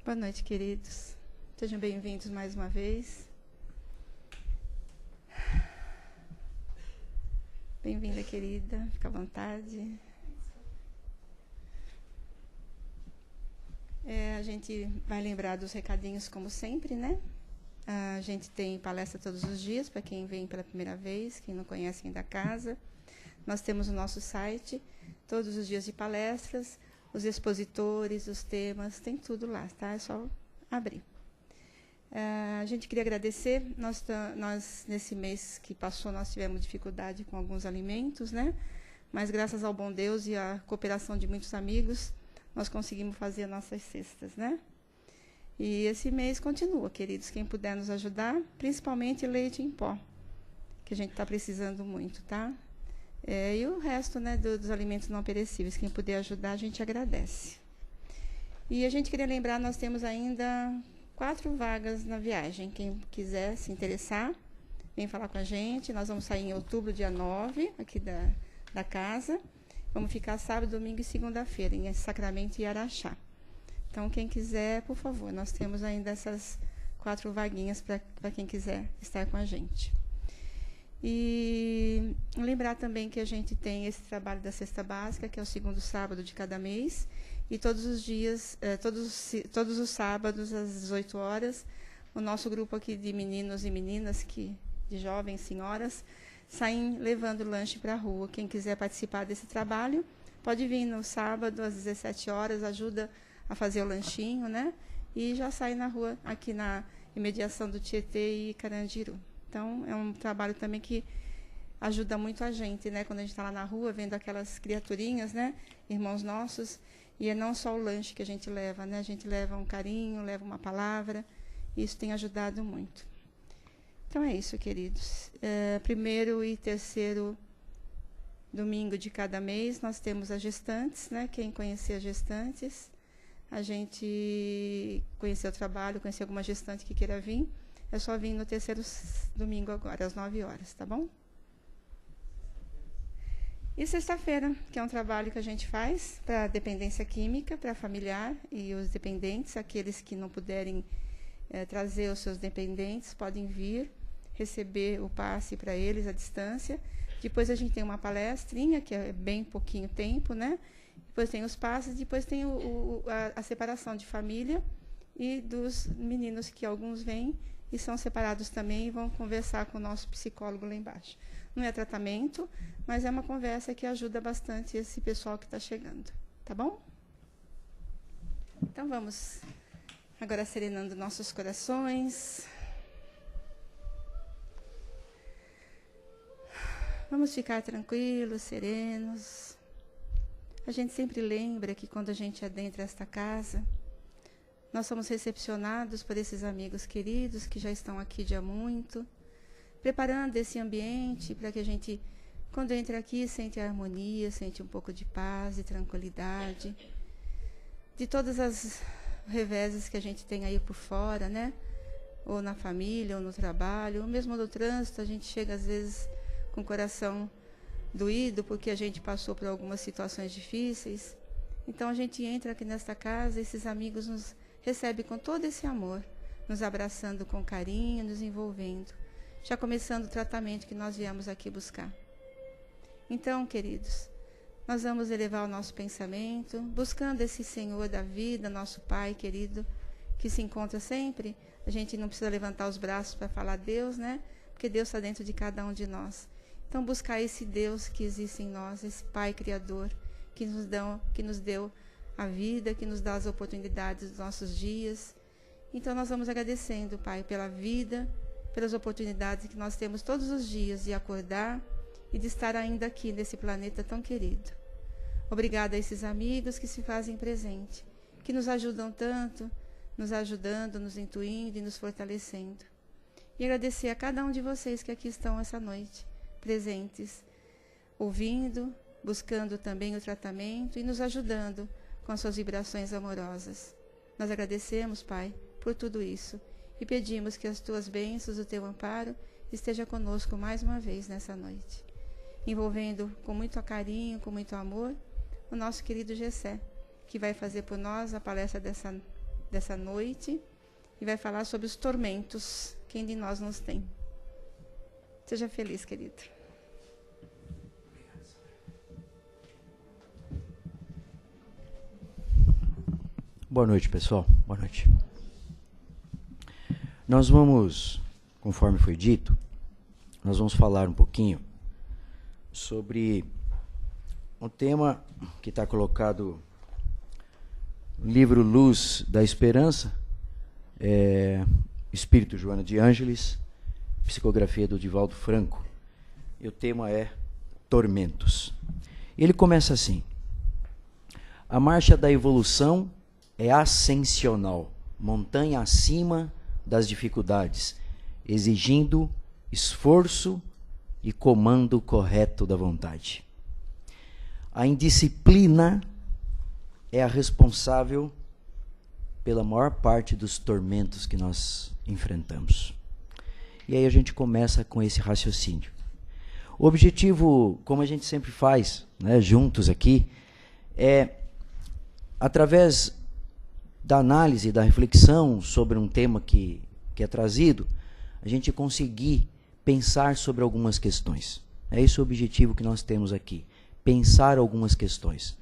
Boa noite, queridos. Sejam bem-vindos mais uma vez. Bem-vinda, querida. Fica à vontade. A gente vai lembrar dos recadinhos, como sempre, né? A gente tem palestra todos os dias, para quem vem pela primeira vez, quem não conhece ainda a casa. Nós temos o nosso site, todos os dias de palestras, os expositores, os temas, tem tudo lá, tá? É só abrir. A gente queria agradecer, nós, nesse mês que passou, nós tivemos dificuldade com alguns alimentos, né? Mas graças ao bom Deus e à cooperação de muitos amigos, nós conseguimos fazer nossas cestas, né? E esse mês continua, queridos, quem puder nos ajudar, principalmente leite em pó, que a gente está precisando muito, tá? E o resto, né, dos alimentos não perecíveis, quem puder ajudar, a gente agradece. E a gente queria lembrar, nós temos ainda 4 vagas na viagem. Quem quiser se interessar, vem falar com a gente. Nós vamos sair em outubro, dia 9, aqui da casa. Vamos ficar sábado, domingo e segunda-feira, em Sacramento e Araxá. Então, quem quiser, por favor, nós temos ainda essas 4 vaguinhas para quem quiser estar com a gente. E lembrar também que a gente tem esse trabalho da cesta básica, que é o segundo sábado de cada mês, e todos os dias, todos os sábados, às 18 horas, o nosso grupo aqui de meninos e meninas, de jovens senhoras, saem levando lanche para a rua. Quem quiser participar desse trabalho, pode vir no sábado, às 17 horas, ajuda a fazer o lanchinho, né? E já sai na rua, aqui na imediação do Tietê e Carandiru. Então, é um trabalho também que ajuda muito a gente, né? Quando a gente está lá na rua, vendo aquelas criaturinhas, né? Irmãos nossos. E é não só o lanche que a gente leva, né? A gente leva um carinho, leva uma palavra. E isso tem ajudado muito. Então, é isso, queridos. Primeiro e terceiro domingo de cada mês, nós temos as gestantes, né? Quem conhecer as gestantes, a gente conhecer o trabalho, conhecer alguma gestante que queira vir, é só vir no terceiro domingo agora, às 9 horas, tá bom? E sexta-feira, que é um trabalho que a gente faz para dependência química, para familiar e os dependentes, aqueles que não puderem trazer os seus dependentes, podem vir receber o passe para eles à distância. Depois a gente tem uma palestrinha, que é bem pouquinho tempo, né? Depois tem os passes, depois tem a separação de família e dos meninos, que alguns vêm e são separados também e vão conversar com o nosso psicólogo lá embaixo. Não é tratamento, mas é uma conversa que ajuda bastante esse pessoal que está chegando. Tá bom? Então, vamos agora serenando nossos corações. Vamos ficar tranquilos, serenos. A gente sempre lembra que quando a gente adentra esta casa, nós somos recepcionados por esses amigos queridos que já estão aqui de há muito, preparando esse ambiente para que a gente, quando entra aqui, sente a harmonia, sente um pouco de paz e tranquilidade, de todas as reveses que a gente tem aí por fora, né? Ou na família, ou no trabalho, ou mesmo no trânsito, a gente chega às vezes com o coração doído porque a gente passou por algumas situações difíceis. Então a gente entra aqui nesta casa, esses amigos nos recebem com todo esse amor, nos abraçando com carinho, nos envolvendo, já começando o tratamento que nós viemos aqui buscar. Então, queridos, nós vamos elevar o nosso pensamento, buscando esse Senhor da vida, nosso Pai querido, que se encontra sempre. A gente não precisa levantar os braços para falar Deus, né? Porque Deus está dentro de cada um de nós. Então, buscar esse Deus que existe em nós, esse Pai Criador, que nos deu a vida, que nos dá as oportunidades dos nossos dias. Então, nós vamos agradecendo, Pai, pela vida, pelas oportunidades que nós temos todos os dias de acordar e de estar ainda aqui nesse planeta tão querido. Obrigada a esses amigos que se fazem presente, que nos ajudam tanto, nos ajudando, nos intuindo e nos fortalecendo. E agradecer a cada um de vocês que aqui estão essa noite, presentes, ouvindo, buscando também o tratamento e nos ajudando com as suas vibrações amorosas. Nós agradecemos, Pai, por tudo isso e pedimos que as tuas bênçãos, o teu amparo, esteja conosco mais uma vez nessa noite, envolvendo com muito carinho, com muito amor, o nosso querido Gessé, que vai fazer por nós a palestra dessa noite e vai falar sobre os tormentos que de nós nos tem. Seja feliz, querido. Boa noite, pessoal. Boa noite. Nós vamos, conforme foi dito, nós vamos falar um pouquinho sobre um tema que está colocado no livro Luz da Esperança, Espírito Joana de Ângeles, psicografia do Divaldo Franco. E o tema é Tormentos. Ele começa assim: a marcha da evolução é ascensional, montanha acima das dificuldades, exigindo esforço e comando correto da vontade. A indisciplina é a responsável pela maior parte dos tormentos que nós enfrentamos. E aí a gente começa com esse raciocínio. O objetivo, como a gente sempre faz, né, juntos aqui, é, através da análise, da reflexão sobre um tema que é trazido, a gente conseguir pensar sobre algumas questões. É esse o objetivo que nós temos aqui, pensar algumas questões.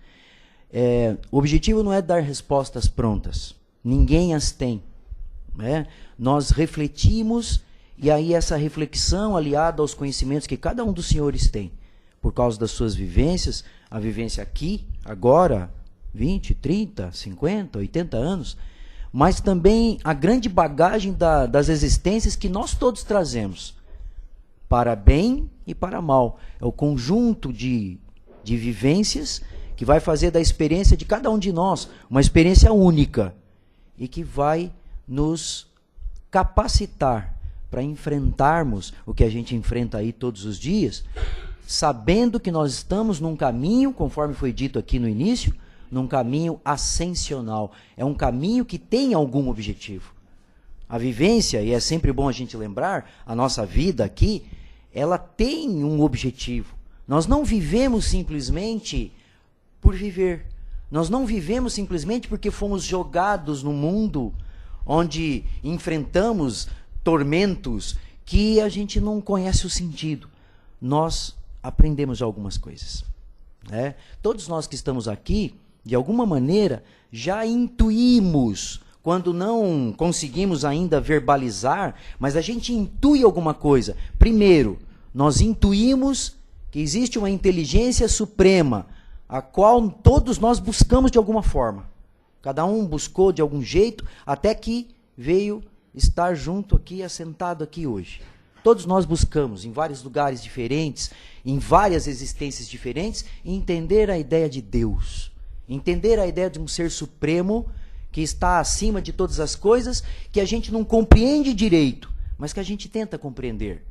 O objetivo não é dar respostas prontas, ninguém as tem, né? Nós refletimos, e aí essa reflexão aliada aos conhecimentos que cada um dos senhores tem, por causa das suas vivências, a vivência aqui, agora, 20, 30, 50, 80 anos, mas também a grande bagagem das existências que nós todos trazemos, para bem e para mal. É o conjunto de vivências que vai fazer da experiência de cada um de nós uma experiência única e que vai nos capacitar para enfrentarmos o que a gente enfrenta aí todos os dias, sabendo que nós estamos num caminho, conforme foi dito aqui no início, num caminho ascensional. É um caminho que tem algum objetivo. A vivência, e é sempre bom a gente lembrar, a nossa vida aqui, ela tem um objetivo. Nós não vivemos simplesmente por viver. Nós não vivemos simplesmente porque fomos jogados no mundo onde enfrentamos tormentos que a gente não conhece o sentido. Nós aprendemos algumas coisas, né? Todos nós que estamos aqui, de alguma maneira, já intuímos, quando não conseguimos ainda verbalizar, mas a gente intui alguma coisa. Primeiro, nós intuímos que existe uma inteligência suprema, a qual todos nós buscamos de alguma forma. Cada um buscou de algum jeito, até que veio estar junto aqui, assentado aqui hoje. Todos nós buscamos, em vários lugares diferentes, em várias existências diferentes, entender a ideia de Deus. Entender a ideia de um ser supremo que está acima de todas as coisas, que a gente não compreende direito, mas que a gente tenta compreender.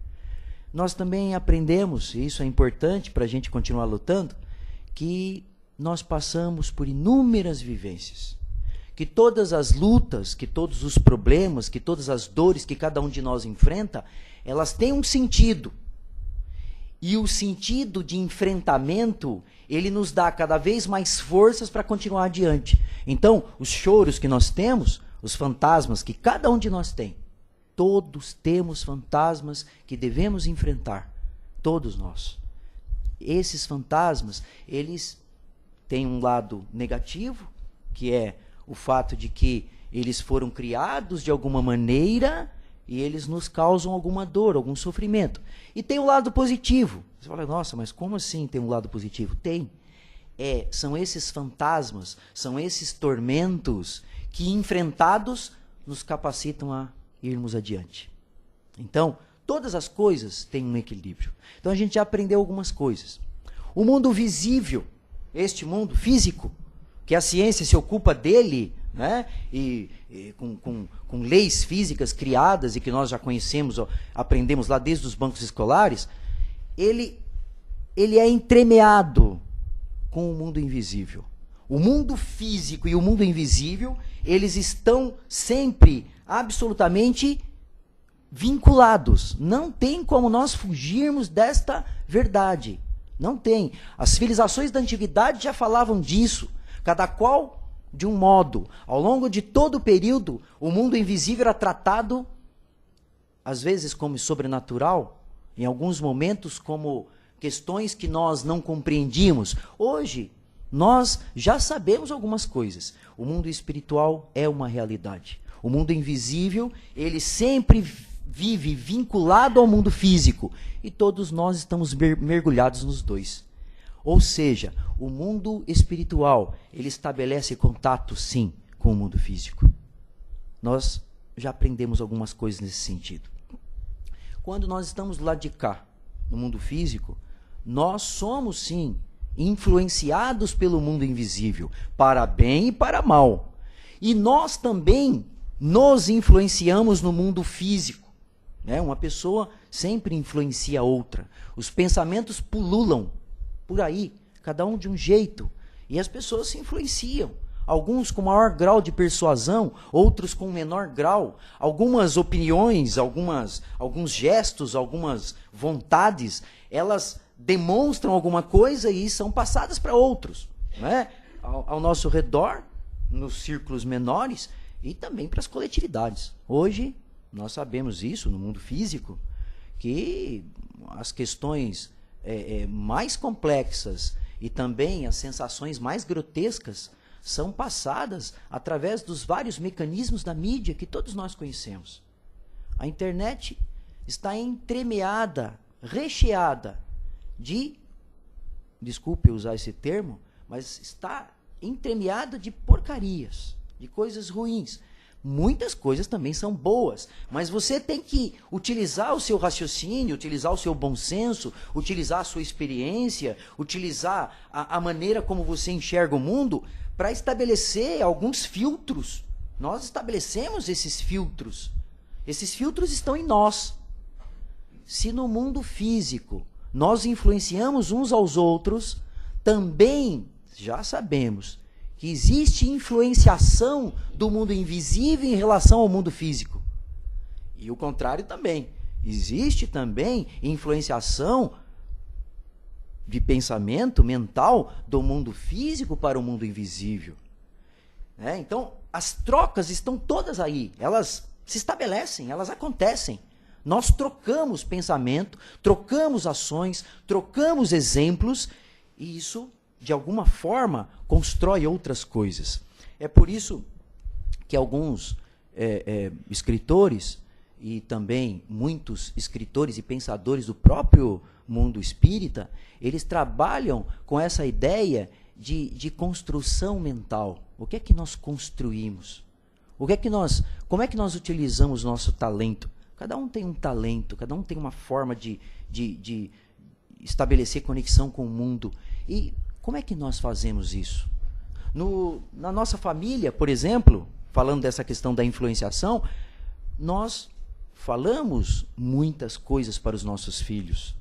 Nós também aprendemos, e isso é importante para a gente continuar lutando, que nós passamos por inúmeras vivências. Que todas as lutas, que todos os problemas, que todas as dores que cada um de nós enfrenta, elas têm um sentido. E o sentido de enfrentamento, ele nos dá cada vez mais forças para continuar adiante. Então, os choros que nós temos, os fantasmas que cada um de nós tem, todos temos fantasmas que devemos enfrentar. Todos nós. Esses fantasmas, eles têm um lado negativo, que é o fato de que eles foram criados de alguma maneira e eles nos causam alguma dor, algum sofrimento. E tem um lado positivo. Você fala, nossa, mas como assim tem um lado positivo? Tem. São esses fantasmas, são esses tormentos que, enfrentados, nos capacitam a irmos adiante. Então, todas as coisas têm um equilíbrio. Então, a gente já aprendeu algumas coisas. O mundo visível, este mundo físico, que a ciência se ocupa dele, né? Com leis físicas criadas e que nós já conhecemos, aprendemos lá desde os bancos escolares, ele é entremeado com o mundo invisível. O mundo físico e o mundo invisível, eles estão sempre absolutamente vinculados. Não tem como nós fugirmos desta verdade. Não tem. As civilizações da antiguidade já falavam disso. Cada qual de um modo. Ao longo de todo o período, o mundo invisível era tratado, às vezes, como sobrenatural, em alguns momentos como questões que nós não compreendíamos. Hoje, nós já sabemos algumas coisas. O mundo espiritual é uma realidade. O mundo invisível, ele sempre vive vinculado ao mundo físico. E todos nós estamos mergulhados nos dois. Ou seja, o mundo espiritual, ele estabelece contato, sim, com o mundo físico. Nós já aprendemos algumas coisas nesse sentido. Quando nós estamos lá de cá, no mundo físico, nós somos, sim, influenciados pelo mundo invisível, para bem e para mal. E nós também nos influenciamos no mundo físico. Uma pessoa sempre influencia a outra. Os pensamentos pululam por aí, cada um de um jeito. E as pessoas se influenciam. Alguns com maior grau de persuasão, outros com menor grau. Algumas opiniões, alguns gestos, algumas vontades, elas demonstram alguma coisa e são passadas para outros. Ao nosso redor, nos círculos menores e também para as coletividades. Hoje, nós sabemos isso no mundo físico, que as questões mais complexas e também as sensações mais grotescas são passadas através dos vários mecanismos da mídia que todos nós conhecemos. A internet está entremeada, recheada de, desculpe usar esse termo, mas está entremeada de porcarias, de coisas ruins. Muitas coisas também são boas, mas você tem que utilizar o seu raciocínio, utilizar o seu bom senso, utilizar a sua experiência, utilizar a maneira como você enxerga o mundo para estabelecer alguns filtros. Nós estabelecemos esses filtros. Esses filtros estão em nós. Se no mundo físico nós influenciamos uns aos outros, também já sabemos que existe influenciação do mundo invisível em relação ao mundo físico. E o contrário também. Existe também influenciação de pensamento mental do mundo físico para o mundo invisível. Então, as trocas estão todas aí. Elas se estabelecem, elas acontecem. Nós trocamos pensamento, trocamos ações, trocamos exemplos, e isso, de alguma forma, constrói outras coisas. É por isso que alguns escritores, e também muitos escritores e pensadores do próprio mundo espírita, eles trabalham com essa ideia de construção mental. O que é que nós construímos? Como é que nós utilizamos o nosso talento? Cada um tem um talento, cada um tem uma forma de estabelecer conexão com o mundo. E como é que nós fazemos isso? Na nossa família, por exemplo, falando dessa questão da influenciação, nós falamos muitas coisas para os nossos filhos,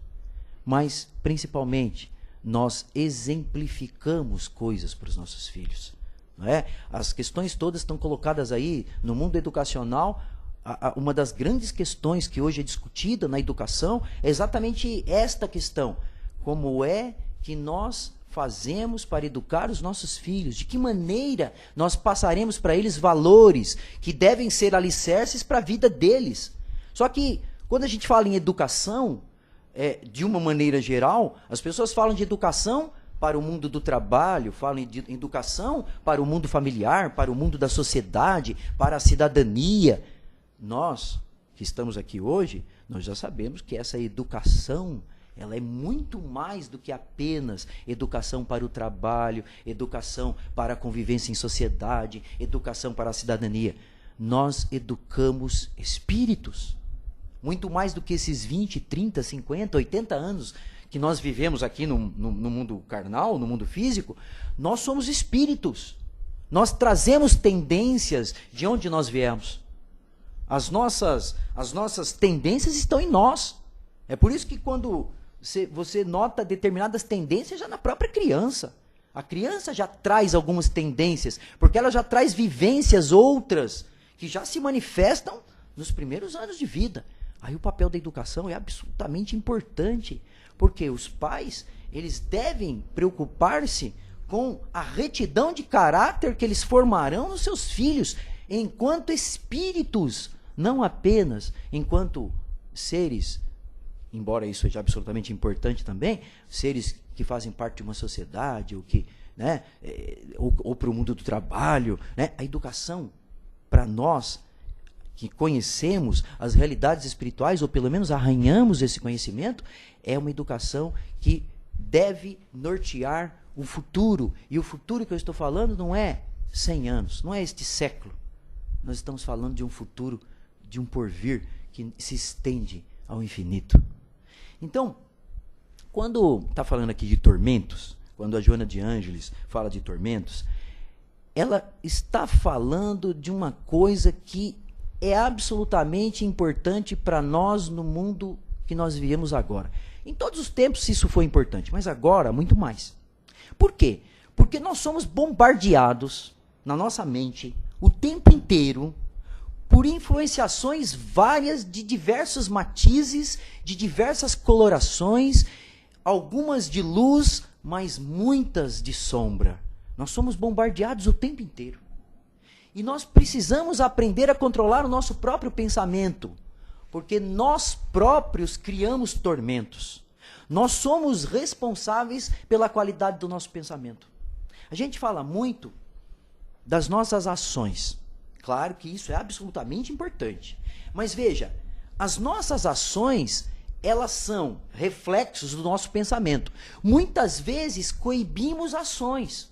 mas, principalmente, nós exemplificamos coisas para os nossos filhos. Não é? As questões todas estão colocadas aí no mundo educacional. Uma das grandes questões que hoje é discutida na educação é exatamente esta questão. Como é que nós fazemos para educar os nossos filhos? De que maneira nós passaremos para eles valores que devem ser alicerces para a vida deles? Só que, quando a gente fala em educação, de uma maneira geral, as pessoas falam de educação para o mundo do trabalho, falam de educação para o mundo familiar, para o mundo da sociedade, para a cidadania. Nós, que estamos aqui hoje, nós já sabemos que essa educação, ela é muito mais do que apenas educação para o trabalho, educação para a convivência em sociedade, educação para a cidadania. Nós educamos espíritos. Muito mais do que esses 20, 30, 50, 80 anos que nós vivemos aqui no mundo carnal, no mundo físico, nós somos espíritos. Nós trazemos tendências de onde nós viemos. As nossas tendências estão em nós. É por isso que quando você nota determinadas tendências já na própria criança. A criança já traz algumas tendências, porque ela já traz vivências outras que já se manifestam nos primeiros anos de vida. Aí o papel da educação é absolutamente importante, porque os pais, eles devem preocupar-se com a retidão de caráter que eles formarão nos seus filhos, enquanto espíritos, não apenas enquanto seres, embora isso seja absolutamente importante também, seres que fazem parte de uma sociedade, ou que, né, ou para o mundo do trabalho, né? A educação, para nós que conhecemos as realidades espirituais, ou pelo menos arranhamos esse conhecimento, é uma educação que deve nortear o futuro. E o futuro que eu estou falando não é 100 anos, não é este século. Nós estamos falando de um futuro, de um porvir que se estende ao infinito. Então, quando está falando aqui de tormentos, quando a Joana de Ângeles fala de tormentos, ela está falando de uma coisa que é absolutamente importante para nós no mundo que nós vivemos agora. Em todos os tempos isso foi importante, mas agora muito mais. Por quê? Porque nós somos bombardeados na nossa mente o tempo inteiro por influenciações várias de diversos matizes, de diversas colorações, algumas de luz, mas muitas de sombra. Nós somos bombardeados o tempo inteiro. E nós precisamos aprender a controlar o nosso próprio pensamento, porque nós próprios criamos tormentos. Nós somos responsáveis pela qualidade do nosso pensamento. A gente fala muito das nossas ações. Claro que isso é absolutamente importante. Mas veja, as nossas ações, elas são reflexos do nosso pensamento. Muitas vezes coibimos ações.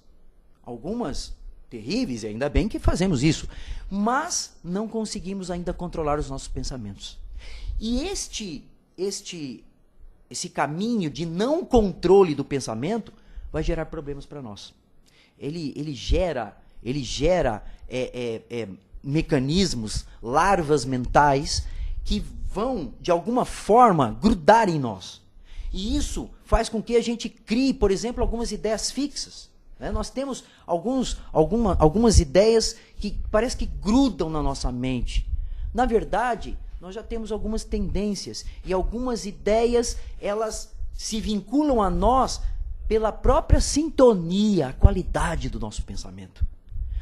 Algumas terríveis, e ainda bem que fazemos isso. Mas não conseguimos ainda controlar os nossos pensamentos. E esse caminho de não controle do pensamento vai gerar problemas para nós. Ele gera mecanismos, larvas mentais que vão, de alguma forma, grudar em nós. E isso faz com que a gente crie, por exemplo, algumas ideias fixas. Né? Nós temos algumas ideias que parece que grudam na nossa mente. Na verdade, nós já temos algumas tendências e algumas ideias, elas se vinculam a nós pela própria sintonia, a qualidade do nosso pensamento.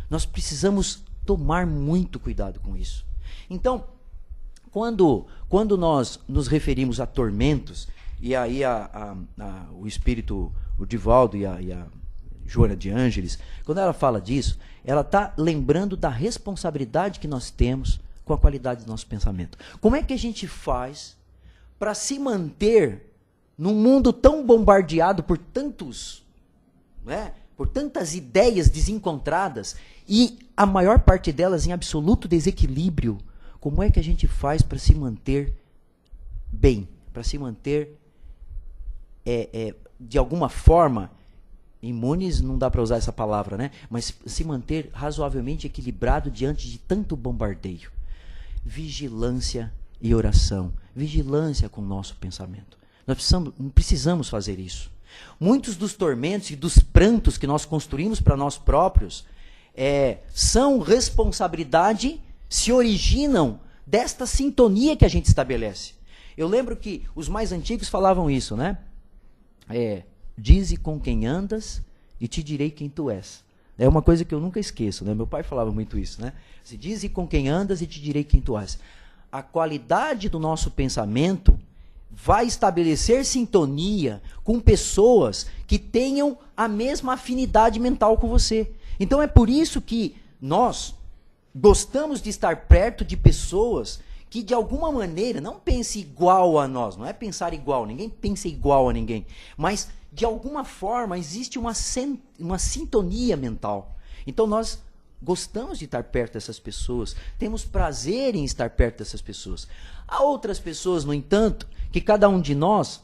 Nós precisamos tomar muito cuidado com isso. Então, quando nós nos referimos a tormentos, e aí o espírito, o Divaldo e a Joana de Ângeles, quando ela fala disso, ela está lembrando da responsabilidade que nós temos com a qualidade do nosso pensamento. Como é que a gente faz para se manter num mundo tão bombardeado por tantas ideias desencontradas e a maior parte delas em absoluto desequilíbrio? Como é que a gente faz para se manter bem, para se manter de alguma forma, imunes não dá para usar essa palavra, né? Mas se manter razoavelmente equilibrado diante de tanto bombardeio? Vigilância e oração. Vigilância com o nosso pensamento. Nós precisamos fazer isso. Muitos dos tormentos e dos prantos que nós construímos para nós próprios são responsabilidade, se originam desta sintonia que a gente estabelece. Eu lembro que os mais antigos falavam isso, né? Dize com quem andas e te direi quem tu és. É uma coisa que eu nunca esqueço, né? Meu pai falava muito isso, né? Se dize com quem andas e te direi quem tu és. A qualidade do nosso pensamento vai estabelecer sintonia com pessoas que tenham a mesma afinidade mental com você. Então é por isso que nós gostamos de estar perto de pessoas que de alguma maneira não pensem igual a nós. Não é pensar igual, ninguém pensa igual a ninguém. Mas de alguma forma existe uma sintonia mental. Então nós gostamos de estar perto dessas pessoas, temos prazer em estar perto dessas pessoas. Há outras pessoas, no entanto, que cada um de nós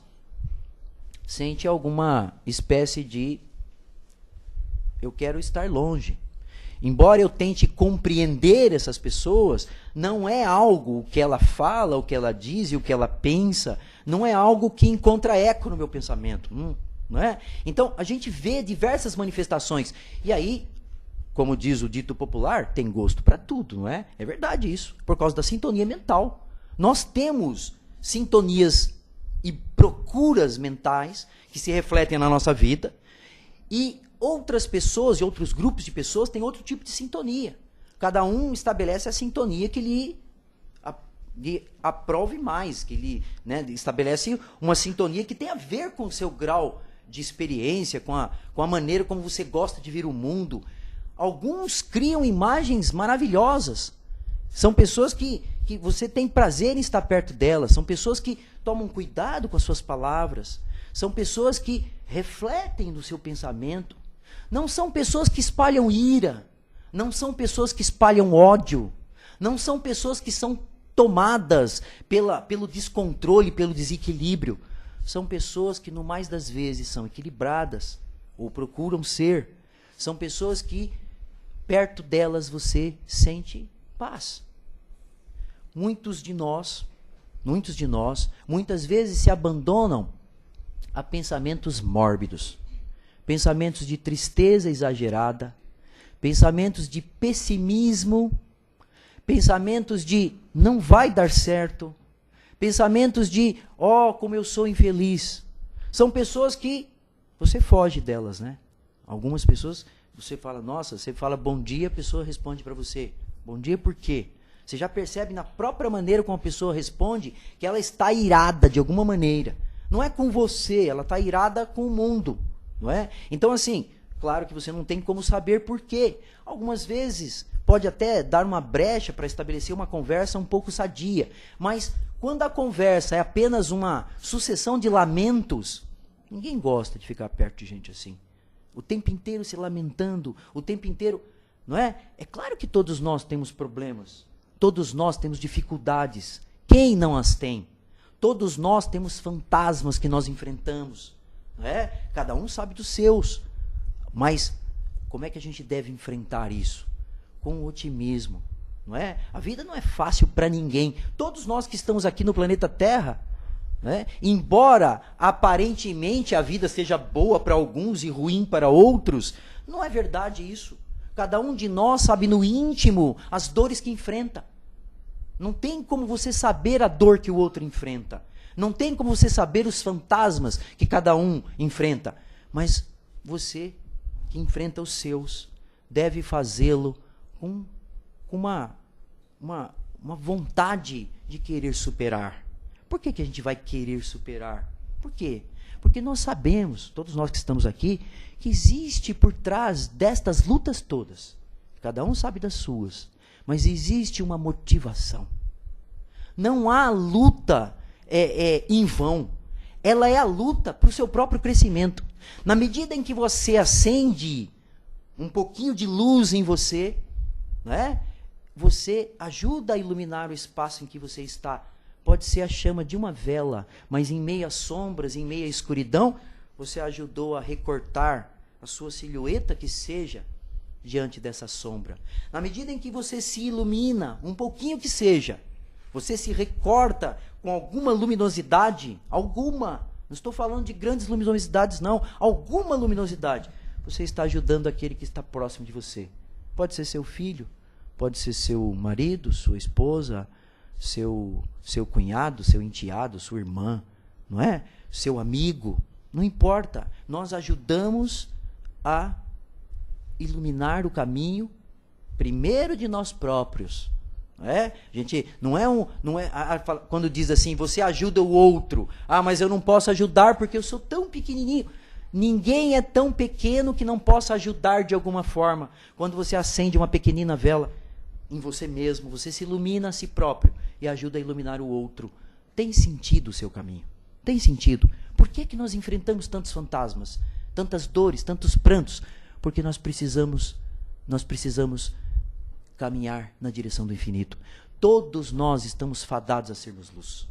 sente alguma espécie de eu quero estar longe. Embora eu tente compreender essas pessoas, não é algo o que ela fala, o que ela diz e o que ela pensa, não é algo que encontra eco no meu pensamento. Não é? Então, a gente vê diversas manifestações. E aí, como diz o dito popular, tem gosto para tudo, não é? É verdade isso, por causa da sintonia mental. Nós temos sintonias e procuras mentais que se refletem na nossa vida. E outras pessoas e outros grupos de pessoas têm outro tipo de sintonia. Cada um estabelece a sintonia que lhe aprove mais, que lhe, né, estabelece uma sintonia que tem a ver com o seu grau de experiência, com a maneira como você gosta de ver o mundo. Alguns criam imagens maravilhosas. São pessoas que você tem prazer em estar perto delas. São pessoas que tomam cuidado com as suas palavras. São pessoas que refletem no seu pensamento. Não são pessoas que espalham ira. Não são pessoas que espalham ódio. Não são pessoas que são tomadas pelo descontrole, pelo desequilíbrio. São pessoas que, no mais das vezes, são equilibradas, ou procuram ser. São pessoas que, perto delas, você sente paz. Muitos de nós, muitas vezes se abandonam a pensamentos mórbidos, pensamentos de tristeza exagerada, pensamentos de pessimismo, pensamentos de não vai dar certo, pensamentos de, como eu sou infeliz. São pessoas que você foge delas, né? Algumas pessoas, você fala, nossa, você fala bom dia, a pessoa responde para você, bom dia por quê? Você já percebe na própria maneira como a pessoa responde que ela está irada de alguma maneira. Não é com você, ela está irada com o mundo, não é? Então, assim, claro que você não tem como saber por quê. Algumas vezes pode até dar uma brecha para estabelecer uma conversa um pouco sadia, mas quando a conversa é apenas uma sucessão de lamentos, ninguém gosta de ficar perto de gente assim. O tempo inteiro se lamentando, o tempo inteiro, não é? É claro que todos nós temos problemas, todos nós temos dificuldades. Quem não as tem? Todos nós temos fantasmas que nós enfrentamos, não é? Cada um sabe dos seus. Mas como é que a gente deve enfrentar isso? Com otimismo, não é? A vida não é fácil para ninguém. Todos nós que estamos aqui no planeta Terra, né? Embora aparentemente a vida seja boa para alguns e ruim para outros, não é verdade isso. Cada um de nós sabe no íntimo as dores que enfrenta. Não tem como você saber a dor que o outro enfrenta. Não tem como você saber os fantasmas que cada um enfrenta. Mas você que enfrenta os seus deve fazê-lo com uma vontade de querer superar. Por que a gente vai querer superar? Por quê? Porque nós sabemos, todos nós que estamos aqui, que existe por trás destas lutas todas, cada um sabe das suas, mas existe uma motivação. Não há luta em vão. Ela é a luta para o seu próprio crescimento. Na medida em que você acende um pouquinho de luz em você, né? Você ajuda a iluminar o espaço em que você está. Pode ser a chama de uma vela, mas em meio às sombras, em meio à escuridão, você ajudou a recortar a sua silhueta que seja diante dessa sombra. Na medida em que você se ilumina, um pouquinho que seja, você se recorta com alguma luminosidade, alguma, não estou falando de grandes luminosidades não, alguma luminosidade, você está ajudando aquele que está próximo de você. Pode ser seu filho, pode ser seu marido, sua esposa, seu cunhado, seu enteado, sua irmã, não é? Seu amigo, não importa. Nós ajudamos a iluminar o caminho primeiro de nós próprios, não é? A gente quando diz assim, você ajuda o outro. Mas eu não posso ajudar porque eu sou tão pequenininho. Ninguém é tão pequeno que não possa ajudar de alguma forma. Quando você acende uma pequenina vela em você mesmo, você se ilumina a si próprio e ajuda a iluminar o outro. Tem sentido o seu caminho? Tem sentido. Por que nós enfrentamos tantos fantasmas, tantas dores, tantos prantos? Porque nós precisamos caminhar na direção do infinito. Todos nós estamos fadados a sermos luz.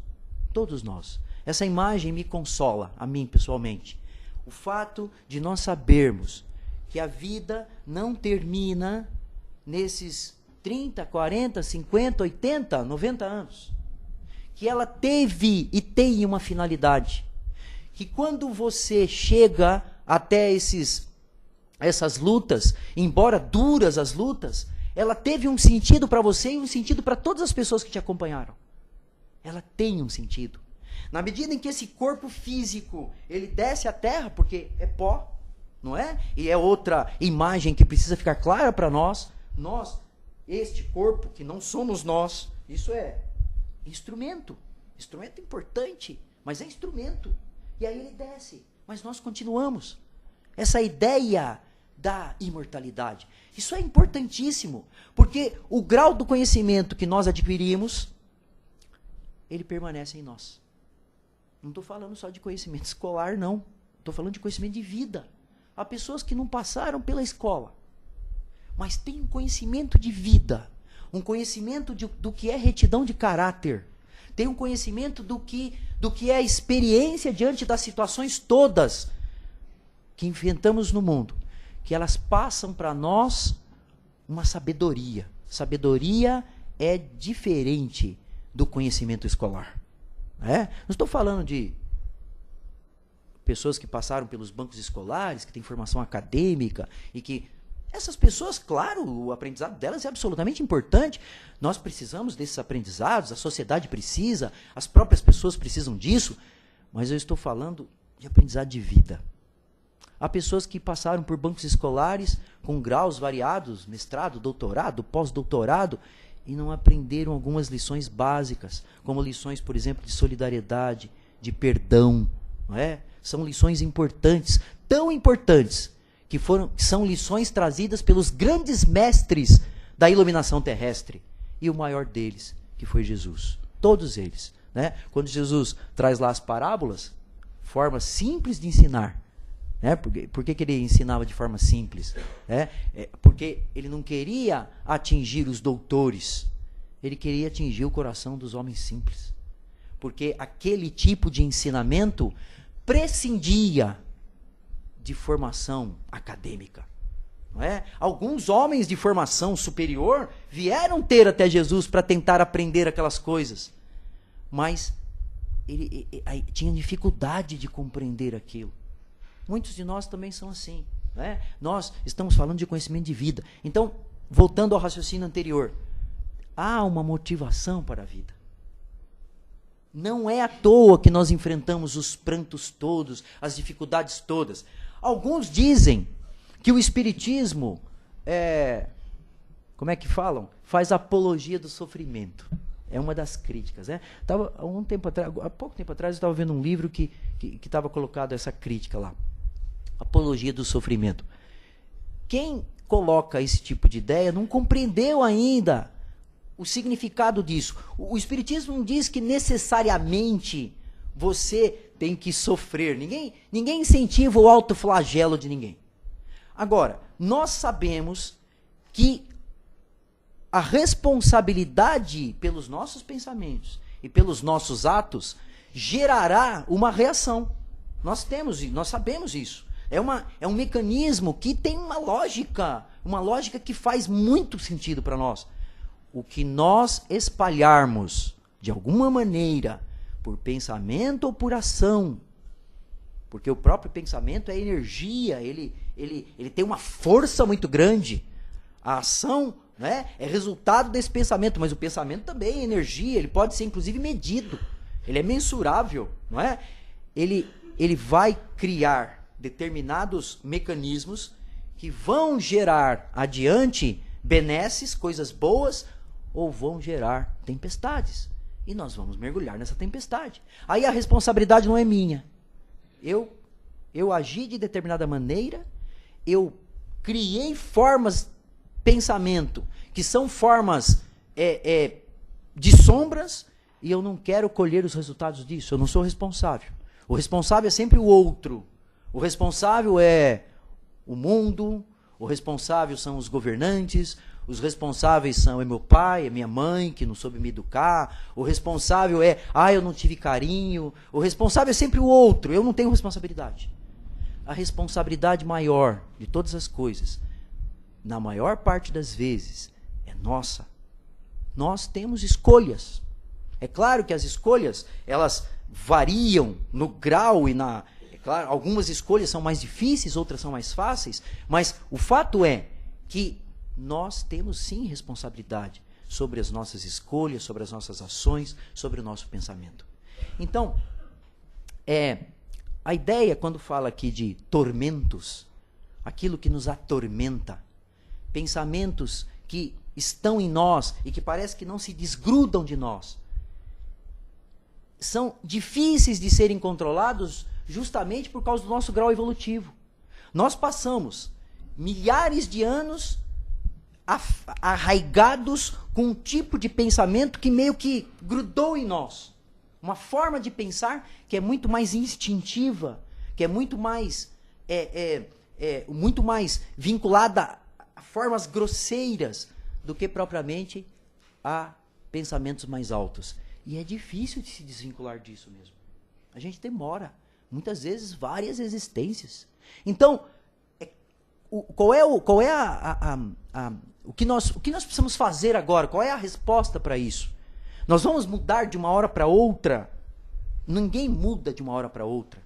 Todos nós. Essa imagem me consola, a mim pessoalmente. O fato de nós sabermos que a vida não termina nesses 30, 40, 50, 80, 90 anos. Que ela teve e tem uma finalidade. Que quando você chega até essas lutas, embora duras as lutas, ela teve um sentido para você e um sentido para todas as pessoas que te acompanharam. Ela tem um sentido. Na medida em que esse corpo físico, ele desce à terra, porque é pó, não é? E é outra imagem que precisa ficar clara para nós. Nós, este corpo, que não somos nós, isso é instrumento. Instrumento importante, mas é instrumento. E aí ele desce, mas nós continuamos. Essa ideia da imortalidade, isso é importantíssimo, porque o grau do conhecimento que nós adquirimos, ele permanece em nós. Não estou falando só de conhecimento escolar, não. Estou falando de conhecimento de vida. Há pessoas que não passaram pela escola, mas têm um conhecimento de vida, um conhecimento do que é retidão de caráter, tem um conhecimento do que é a experiência diante das situações todas que enfrentamos no mundo, que elas passam para nós uma sabedoria. Sabedoria é diferente do conhecimento escolar. Não estou falando de pessoas que passaram pelos bancos escolares, que têm formação acadêmica e que... Essas pessoas, claro, o aprendizado delas é absolutamente importante. Nós precisamos desses aprendizados, a sociedade precisa, as próprias pessoas precisam disso, mas eu estou falando de aprendizado de vida. Há pessoas que passaram por bancos escolares com graus variados, mestrado, doutorado, pós-doutorado, e não aprenderam algumas lições básicas, como lições, por exemplo, de solidariedade, de perdão, não é? São lições importantes, tão importantes, que são lições trazidas pelos grandes mestres da iluminação terrestre. E o maior deles, que foi Jesus. Todos eles. Né? Quando Jesus traz lá as parábolas, forma simples de ensinar. Né? Por que ele ensinava de forma simples? Porque ele não queria atingir os doutores. Ele queria atingir o coração dos homens simples. Porque aquele tipo de ensinamento prescindia de formação acadêmica. Não é? Alguns homens de formação superior vieram ter até Jesus para tentar aprender aquelas coisas, mas ele tinha dificuldade de compreender aquilo. Muitos de nós também são assim. Não é? Nós estamos falando de conhecimento de vida. Então, voltando ao raciocínio anterior, há uma motivação para a vida. Não é à toa que nós enfrentamos os prantos todos, as dificuldades todas. Alguns dizem que o espiritismo como é que falam? Faz apologia do sofrimento. É uma das críticas. Há pouco tempo atrás eu estava vendo um livro que estava colocado essa crítica lá. Apologia do sofrimento. Quem coloca esse tipo de ideia não compreendeu ainda o significado disso. O espiritismo não diz que necessariamente você tem que sofrer. Ninguém incentiva o autoflagelo de ninguém. Agora, nós sabemos que a responsabilidade pelos nossos pensamentos e pelos nossos atos gerará uma reação. Nós sabemos isso. É um mecanismo que tem uma lógica que faz muito sentido para nós. O que nós espalharmos de alguma maneira, por pensamento ou por ação, porque o próprio pensamento é energia, ele tem uma força muito grande. A ação, né, é resultado desse pensamento, mas o pensamento também é energia, ele pode ser inclusive medido, ele é mensurável, não é? Ele vai criar determinados mecanismos que vão gerar adiante benesses, coisas boas, ou vão gerar tempestades. E nós vamos mergulhar nessa tempestade. Aí a responsabilidade não é minha. Eu agi de determinada maneira, eu criei formas, pensamento, que são formas de sombras, e eu não quero colher os resultados disso. Eu não sou responsável. O responsável é sempre o outro. O responsável é o mundo, o responsável são os governantes, os responsáveis são meu pai, minha mãe, que não soube me educar. O responsável eu não tive carinho. O responsável é sempre o outro. Eu não tenho responsabilidade. A responsabilidade maior de todas as coisas, na maior parte das vezes, é nossa. Nós temos escolhas. É claro que as escolhas, elas variam no grau e na... É claro, algumas escolhas são mais difíceis, outras são mais fáceis, mas o fato é que nós temos sim responsabilidade sobre as nossas escolhas, sobre as nossas ações, sobre o nosso pensamento. Então, a ideia, quando fala aqui de tormentos, aquilo que nos atormenta, pensamentos que estão em nós e que parece que não se desgrudam de nós, são difíceis de serem controlados justamente por causa do nosso grau evolutivo. Nós passamos milhares de anos arraigados com um tipo de pensamento que meio que grudou em nós. Uma forma de pensar que é muito mais instintiva, que é muito mais, muito mais vinculada a formas grosseiras do que propriamente a pensamentos mais altos. E é difícil de se desvincular disso mesmo. A gente demora, muitas vezes, várias existências. Então, o que nós precisamos fazer agora? Qual é a resposta para isso? Nós vamos mudar de uma hora para outra? Ninguém muda de uma hora para outra.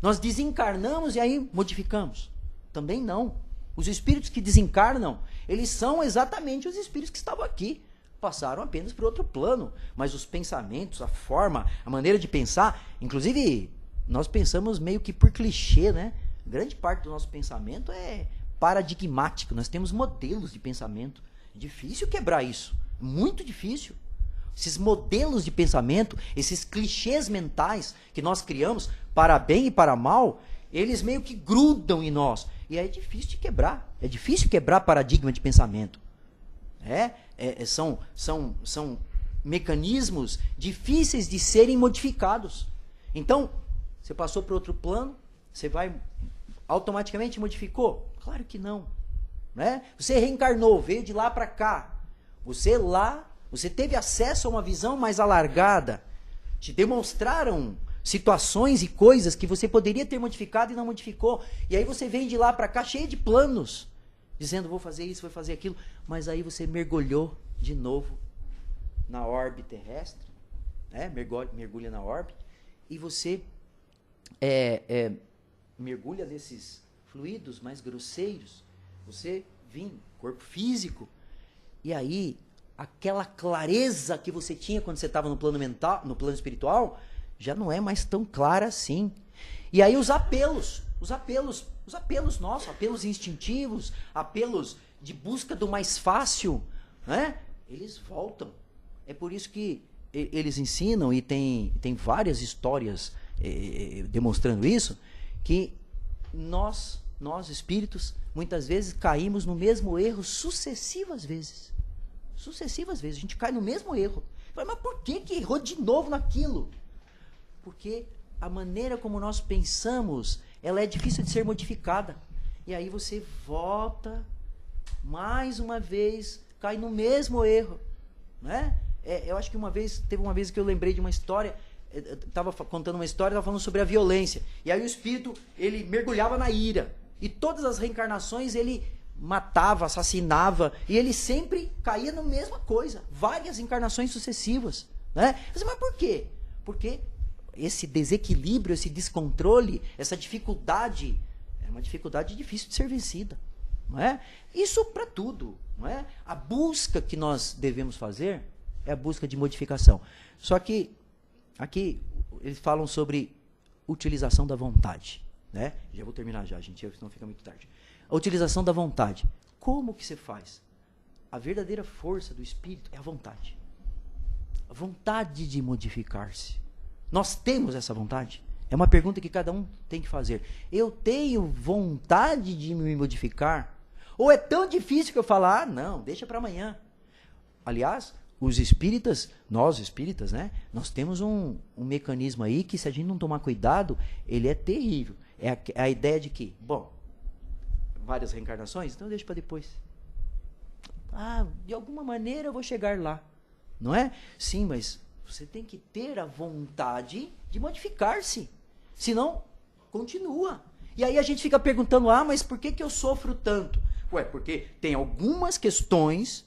Nós desencarnamos e aí modificamos? Também não. Os espíritos que desencarnam, eles são exatamente os espíritos que estavam aqui. Passaram apenas para outro plano. Mas os pensamentos, a forma, a maneira de pensar, inclusive nós pensamos meio que por clichê, né? Grande parte do nosso pensamento é paradigmático. Nós temos modelos de pensamento. É difícil quebrar isso. Muito difícil. Esses modelos de pensamento, esses clichês mentais que nós criamos, para bem e para mal, eles meio que grudam em nós. E é difícil de quebrar. É difícil quebrar paradigma de pensamento. São mecanismos difíceis de serem modificados. Então, você passou para outro plano, você vai automaticamente modificou? Claro que não. Né? Você reencarnou, veio de lá para cá. Você teve acesso a uma visão mais alargada. Te demonstraram situações e coisas que você poderia ter modificado e não modificou. E aí você vem de lá para cá cheio de planos, dizendo vou fazer isso, vou fazer aquilo. Mas aí você mergulhou de novo na orbe terrestre, né? Mergulha na orbe, e você mergulha nesses fluidos mais grosseiros. Você corpo físico, e aí aquela clareza que você tinha quando você estava no plano mental, no plano espiritual, já não é mais tão clara assim. E aí os apelos nossos, apelos instintivos, apelos de busca do mais fácil, né? Eles voltam. É por isso que eles ensinam, e tem várias histórias demonstrando isso, que nós espíritos, muitas vezes caímos no mesmo erro sucessivas vezes. Sucessivas vezes. A gente cai no mesmo erro. Mas por que errou de novo naquilo? Porque a maneira como nós pensamos, ela é difícil de ser modificada. E aí você volta, mais uma vez, cai no mesmo erro. Né? Eu acho que teve uma vez que eu lembrei de uma história, estava contando uma história, estava falando sobre a violência. E aí o espírito, ele mergulhava na ira. E todas as reencarnações ele matava, assassinava, e ele sempre caía na mesma coisa. Várias encarnações sucessivas. Né? Mas por quê? Porque esse desequilíbrio, esse descontrole, essa dificuldade, é uma dificuldade difícil de ser vencida. Não é? Isso para tudo. Não é? A busca que nós devemos fazer é a busca de modificação. Só que aqui eles falam sobre utilização da vontade. Né? Já vou terminar já, gente, senão fica muito tarde. A utilização da vontade. Como que você faz? A verdadeira força do espírito é a vontade. A vontade de modificar-se. Nós temos essa vontade? É uma pergunta que cada um tem que fazer. Eu tenho vontade de me modificar? Ou é tão difícil que eu falar, não, deixa para amanhã. Aliás, os espíritas, nós espíritas, né? Nós temos um mecanismo aí que, se a gente não tomar cuidado, ele é terrível. É a ideia de que, bom, várias reencarnações, então deixa para depois. De alguma maneira eu vou chegar lá. Não é? Sim, mas você tem que ter a vontade de modificar-se. Senão, continua. E aí a gente fica perguntando, mas por que eu sofro tanto? Porque tem algumas questões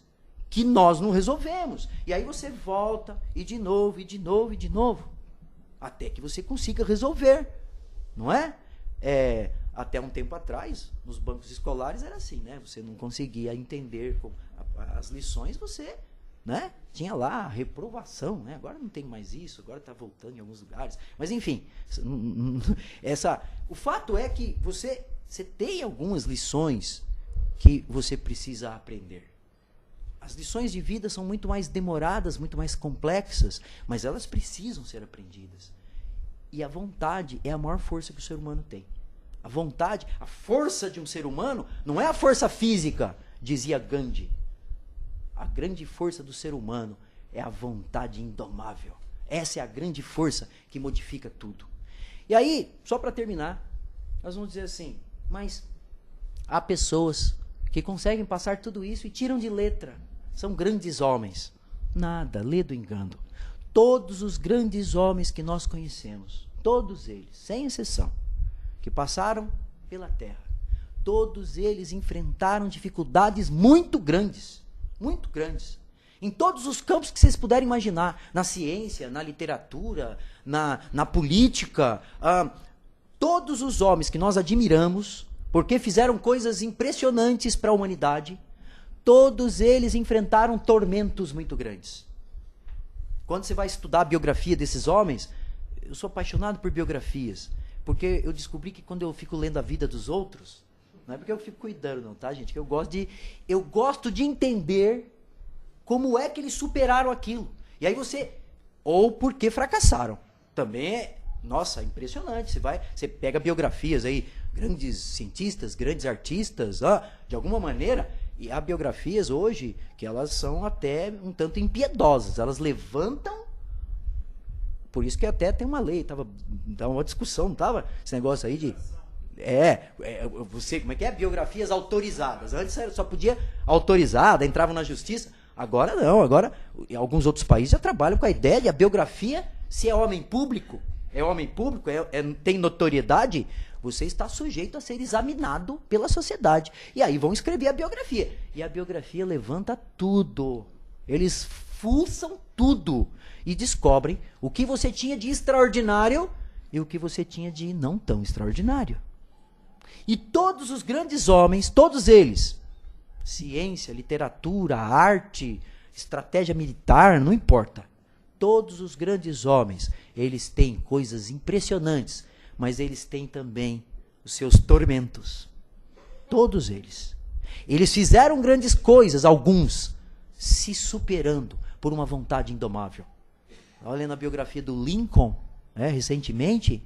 que nós não resolvemos. E aí você volta, e de novo, e de novo, e de novo. Até que você consiga resolver. Não é? Até um tempo atrás, nos bancos escolares era assim, né? Você não conseguia entender as lições, você, né? Tinha lá a reprovação, né? Agora não tem mais isso, agora está voltando em alguns lugares. Mas enfim, o fato é que você você tem algumas lições que você precisa aprender. As lições de vida são muito mais demoradas, muito mais complexas, mas elas precisam ser aprendidas. E a vontade é a maior força que o ser humano tem. A vontade, a força de um ser humano, não é a força física, dizia Gandhi. A grande força do ser humano é a vontade indomável. Essa é a grande força que modifica tudo. E aí, só para terminar, nós vamos dizer assim, mas há pessoas que conseguem passar tudo isso e tiram de letra. São grandes homens. Nada, lê do engano. Todos os grandes homens que nós conhecemos, todos eles, sem exceção, que passaram pela terra, todos eles enfrentaram dificuldades muito grandes, em todos os campos que vocês puderem imaginar, na ciência, na literatura, na política. Todos os homens que nós admiramos, porque fizeram coisas impressionantes para a humanidade, todos eles enfrentaram tormentos muito grandes. Quando você vai estudar a biografia desses homens, eu sou apaixonado por biografias, porque eu descobri que quando eu fico lendo a vida dos outros, não é porque eu fico cuidando não, tá, gente? Que eu gosto de entender como é que eles superaram aquilo. E aí ou porque fracassaram. Também é, nossa, impressionante. Você pega biografias aí, grandes cientistas, grandes artistas, de alguma maneira, e há biografias hoje que elas são até um tanto impiedosas. Elas levantam. Por isso que até tem uma lei. Tava uma discussão, não estava? Esse negócio aí de. Como é que é? Biografias autorizadas. Antes só podia autorizada, entravam na justiça. Agora não. Agora, em alguns outros países já trabalham com a ideia de a biografia, se é homem público, tem notoriedade, você está sujeito a ser examinado pela sociedade. E aí vão escrever a biografia. E a biografia levanta tudo. Eles fuçam tudo. E descobrem o que você tinha de extraordinário e o que você tinha de não tão extraordinário. E todos os grandes homens, todos eles, ciência, literatura, arte, estratégia militar, não importa. Todos os grandes homens, eles têm coisas impressionantes, mas eles têm também os seus tormentos. Todos eles. Eles fizeram grandes coisas, alguns, se superando por uma vontade indomável. Olha na biografia do Lincoln, recentemente,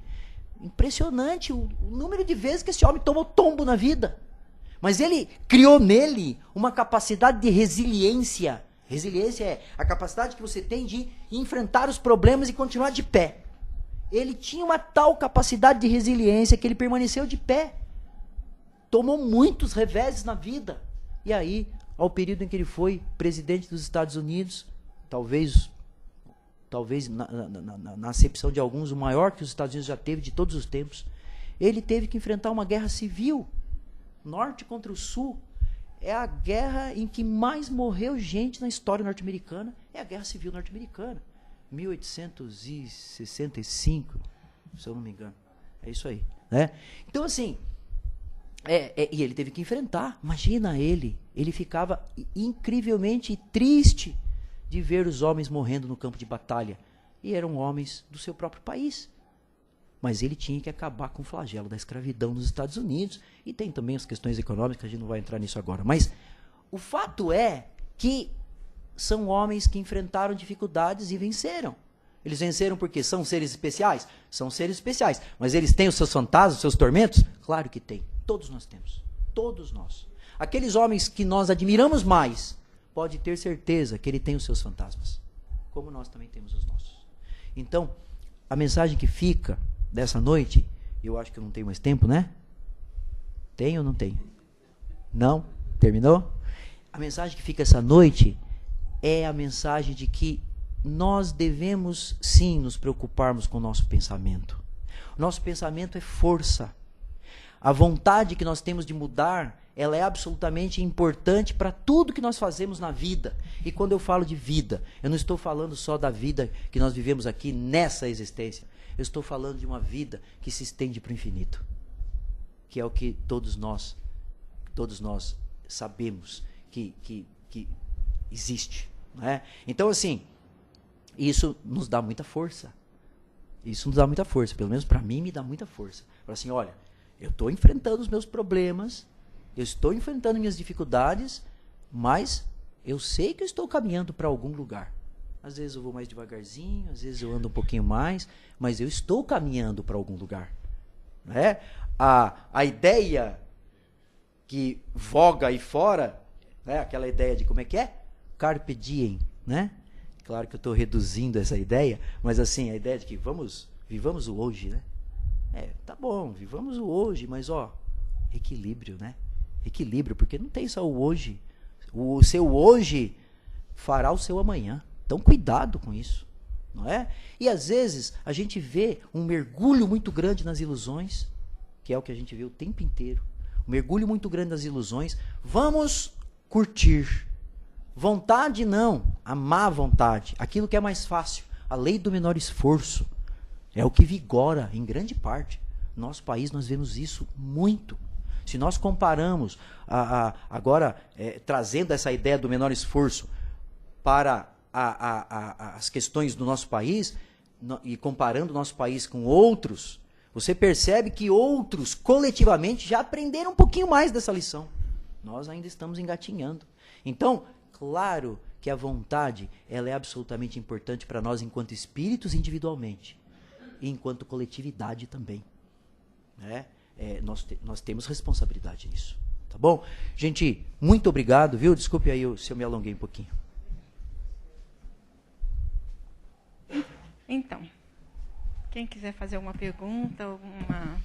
impressionante o número de vezes que esse homem tomou tombo na vida. Mas ele criou nele uma capacidade de resiliência. Resiliência é a capacidade que você tem de enfrentar os problemas e continuar de pé. Ele tinha uma tal capacidade de resiliência que ele permaneceu de pé. Tomou muitos reveses na vida. E aí, ao período em que ele foi presidente dos Estados Unidos, talvez na acepção de alguns, o maior que os Estados Unidos já teve de todos os tempos, ele teve que enfrentar uma guerra civil. Norte contra o Sul. É a guerra em que mais morreu gente na história norte-americana. É a Guerra Civil Norte-Americana. 1865, se eu não me engano. É isso aí. Né? Então, assim, e ele teve que enfrentar. Imagina ele ficava incrivelmente triste de ver os homens morrendo no campo de batalha. E eram homens do seu próprio país. Mas ele tinha que acabar com o flagelo da escravidão nos Estados Unidos. E tem também as questões econômicas, a gente não vai entrar nisso agora. Mas o fato é que são homens que enfrentaram dificuldades e venceram. Eles venceram porque são seres especiais? São seres especiais. Mas eles têm os seus fantasmas, os seus tormentos? Claro que tem. Todos nós temos. Todos nós. Aqueles homens que nós admiramos mais, pode ter certeza que ele tem os seus fantasmas. Como nós também temos os nossos. Então, a mensagem que fica dessa noite, eu acho que eu não tenho mais tempo, né? Tem ou não tem? Não? Terminou? A mensagem que fica essa noite é a mensagem de que nós devemos sim nos preocuparmos com o nosso pensamento. O nosso pensamento é força. A vontade que nós temos de mudar, ela é absolutamente importante para tudo que nós fazemos na vida. E quando eu falo de vida, eu não estou falando só da vida que nós vivemos aqui nessa existência. Eu estou falando de uma vida que se estende para o infinito. Que é o que todos nós sabemos que existe. Não é? Então, assim, isso nos dá muita força. Isso nos dá muita força. Pelo menos para mim me dá muita força. Fala assim, olha, eu estou enfrentando os meus problemas, eu estou enfrentando minhas dificuldades, mas eu sei que eu estou caminhando para algum lugar. Às vezes eu vou mais devagarzinho, às vezes eu ando um pouquinho mais, mas eu estou caminhando para algum lugar. Né? A ideia que voga aí fora, né? Aquela ideia de como é que é? Carpe diem, né? Claro que eu estou reduzindo essa ideia, mas assim, a ideia de que vivamos o hoje, né? Tá bom, vivamos o hoje, mas equilíbrio, né? Equilíbrio, porque não tem só o hoje. O seu hoje fará o seu amanhã. Então cuidado com isso, não é? E às vezes a gente vê um mergulho muito grande nas ilusões, que é o que a gente vê o tempo inteiro. Um mergulho muito grande nas ilusões. Vamos curtir. Vontade não, a má vontade, aquilo que é mais fácil. A lei do menor esforço é o que vigora em grande parte. No nosso país nós vemos isso muito. Se nós comparamos, agora trazendo essa ideia do menor esforço para as questões do nosso país, e comparando o nosso país com outros, você percebe que outros, coletivamente, já aprenderam um pouquinho mais dessa lição. Nós ainda estamos engatinhando. Então, claro que a vontade ela é absolutamente importante para nós enquanto espíritos individualmente e enquanto coletividade também. Né? Nós temos responsabilidade nisso. Tá bom? Gente, muito obrigado, viu? Desculpe aí se eu me alonguei um pouquinho. Então, quem quiser fazer alguma pergunta, alguma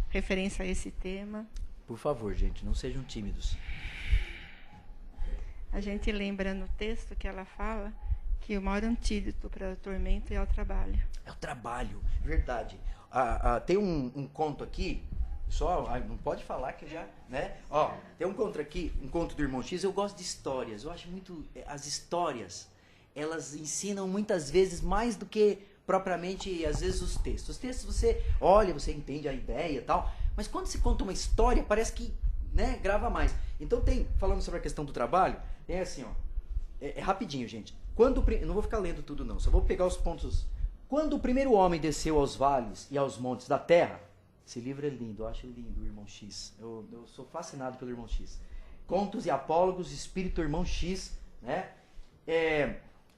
referência a esse tema. Por favor, gente, não sejam tímidos. A gente lembra no texto que ela fala que o maior antídoto para o tormento é o trabalho. É o trabalho, verdade. Tem um conto aqui, não pode falar que eu já, né? Tem um conto aqui, um conto do Irmão X. Eu gosto de histórias. Eu acho muito as histórias, elas ensinam muitas vezes mais do que propriamente às vezes os textos. Os textos você olha, você entende a ideia e tal, mas quando se conta uma história parece que, né, grava mais. Então falando sobre a questão do trabalho, é assim, rapidinho, gente. Não vou ficar lendo tudo não, só vou pegar os pontos. Quando o primeiro homem desceu aos vales e aos montes da terra, esse livro é lindo, eu acho lindo o Irmão X. Eu sou fascinado pelo Irmão X. Contos e Apólogos, Espírito Irmão X, né?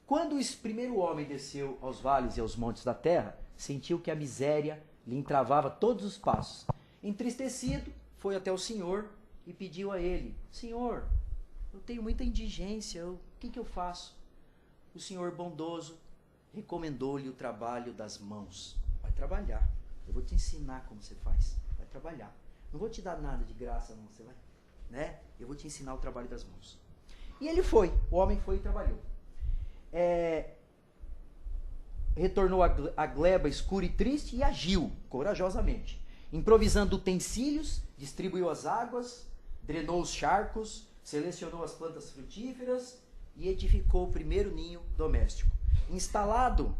Quando o primeiro homem desceu aos vales e aos montes da terra, sentiu que a miséria lhe entravava todos os passos. Entristecido, foi até o Senhor e pediu a ele: Senhor, eu tenho muita indigência, o que eu faço? O Senhor bondoso recomendou-lhe o trabalho das mãos. Vai trabalhar, eu vou te ensinar como você faz. Vai trabalhar, não vou te dar nada de graça não, você vai, né? Eu vou te ensinar o trabalho das mãos. E ele foi, o homem foi e trabalhou. Retornou à gleba escura e triste e agiu corajosamente, improvisando utensílios, distribuiu as águas, drenou os charcos, selecionou as plantas frutíferas e edificou o primeiro ninho doméstico. Instalado,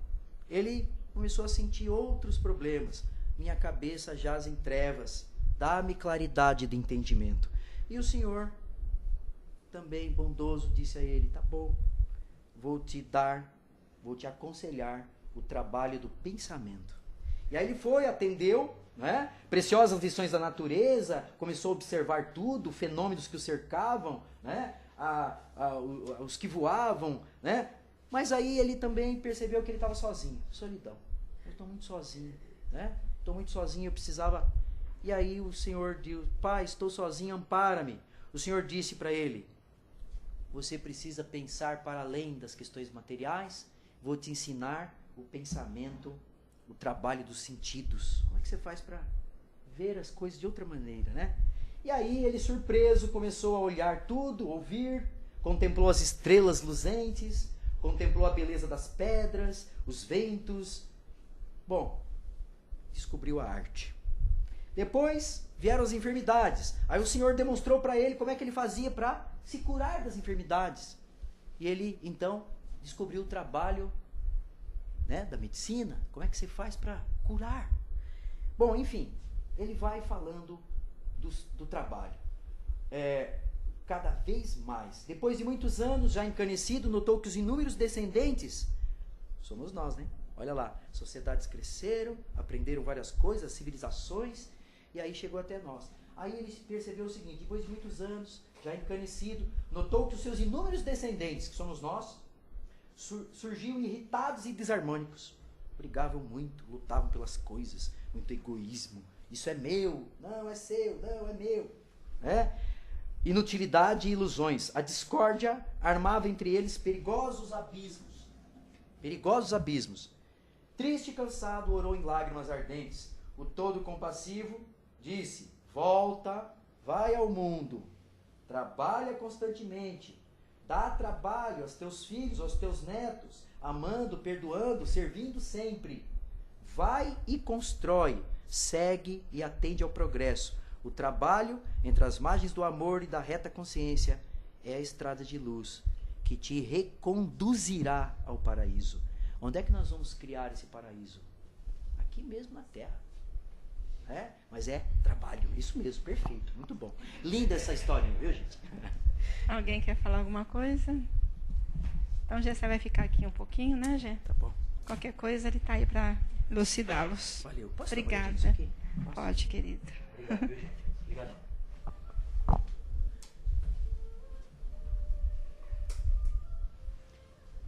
ele começou a sentir outros problemas. Minha cabeça jaz em trevas, dá-me claridade de entendimento. E o Senhor, também bondoso, disse a ele: tá bom, vou te aconselhar o trabalho do pensamento. E aí ele foi, atendeu, né? Preciosas lições da natureza, começou a observar tudo, fenômenos que o cercavam, né? Os que voavam, né? Mas aí ele também percebeu que ele estava sozinho, solidão. Eu estou muito sozinho, né? Estou muito sozinho, eu precisava... E aí o Senhor disse: Pai, estou sozinho, ampara-me. O Senhor disse para ele: você precisa pensar para além das questões materiais, vou te ensinar o pensamento, o trabalho dos sentidos. Como é que você faz para ver as coisas de outra maneira, né? E aí ele, surpreso, começou a olhar tudo, ouvir, contemplou as estrelas luzentes, contemplou a beleza das pedras, os ventos. Bom, descobriu a arte. Depois vieram as enfermidades. Aí o Senhor demonstrou para ele como é que ele fazia para se curar das enfermidades. E ele, então, descobriu o trabalho, né, da medicina. Como é que você faz para curar? Bom, enfim, ele vai falando do trabalho. Cada vez mais. Depois de muitos anos, já encanecido, notou que os inúmeros descendentes somos nós, né? Olha lá, sociedades cresceram, aprenderam várias coisas, civilizações, e aí chegou até nós. Aí ele percebeu o seguinte, depois de muitos anos, já encanecido, notou que os seus inúmeros descendentes, que somos nós, surgiam irritados e desarmônicos. Brigavam muito, lutavam pelas coisas, muito egoísmo. Isso é meu, não é seu, não é meu. Inutilidade e ilusões. A discórdia armava entre eles perigosos abismos. Perigosos abismos. Triste e cansado, orou em lágrimas ardentes. O todo compassivo disse, volta, vai ao mundo, trabalha constantemente, dá trabalho aos teus filhos, aos teus netos, amando, perdoando, servindo sempre. Vai e constrói, segue e atende ao progresso. O trabalho entre as margens do amor e da reta consciência é a estrada de luz que te reconduzirá ao paraíso. Onde é que nós vamos criar esse paraíso? Aqui mesmo na Terra. Mas é trabalho, isso mesmo, perfeito, muito bom. Linda essa história, viu, gente? Alguém quer falar alguma coisa? Então, Gê, você vai ficar aqui um pouquinho, né, Gê? Tá bom. Qualquer coisa, ele está aí para elucidá-los. Valeu. Posso Obrigada. Isso aqui? Pode, querido. Obrigado, viu, gente? Obrigado.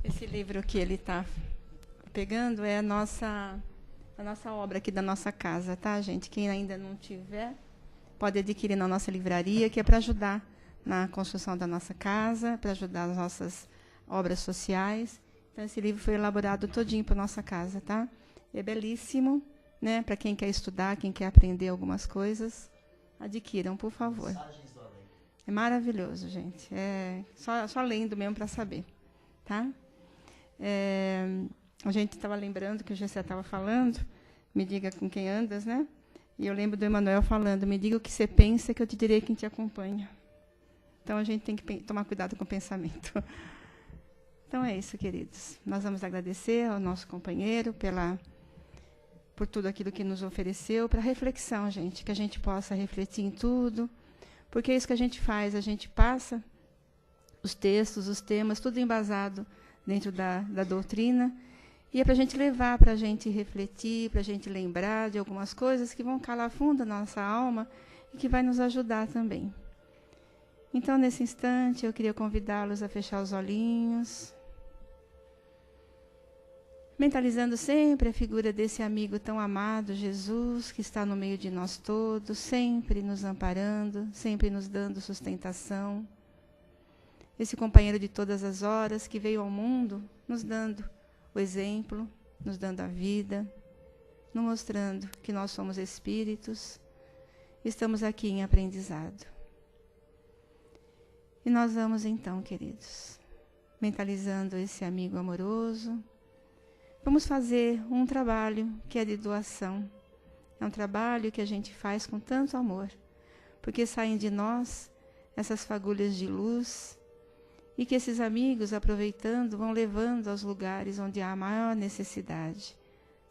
Esse livro que ele está pegando é a nossa obra aqui da nossa casa, tá, gente? Quem ainda não tiver, pode adquirir na nossa livraria, que é para ajudar na construção da nossa casa, para ajudar as nossas obras sociais. Então, esse livro foi elaborado todinho para nossa casa, tá? É belíssimo, né? Para quem quer estudar, quem quer aprender algumas coisas, adquiram, por favor. Mensagens do além. É maravilhoso, gente. É só lendo mesmo para saber, tá? A gente estava lembrando que o Gessé estava falando, me diga com quem andas, né? E eu lembro do Emmanuel falando, me diga o que você pensa que eu te direi quem te acompanha. Então, a gente tem que tomar cuidado com o pensamento. Então, é isso, queridos. Nós vamos agradecer ao nosso companheiro por tudo aquilo que nos ofereceu, para reflexão, gente, que a gente possa refletir em tudo, porque é isso que a gente faz, a gente passa os textos, os temas, tudo embasado dentro da doutrina, e é para a gente levar, para a gente refletir, para a gente lembrar de algumas coisas que vão calar fundo na nossa alma e que vai nos ajudar também. Então, nesse instante, eu queria convidá-los a fechar os olhinhos, mentalizando sempre a figura desse amigo tão amado, Jesus, que está no meio de nós todos, sempre nos amparando, sempre nos dando sustentação. Esse companheiro de todas as horas que veio ao mundo nos dando o exemplo, nos dando a vida, nos mostrando que nós somos espíritos, estamos aqui em aprendizado. E nós vamos então, queridos, mentalizando esse amigo amoroso, vamos fazer um trabalho que é de doação. É um trabalho que a gente faz com tanto amor, porque saem de nós essas fagulhas de luz, e que esses amigos, aproveitando, vão levando aos lugares onde há a maior necessidade.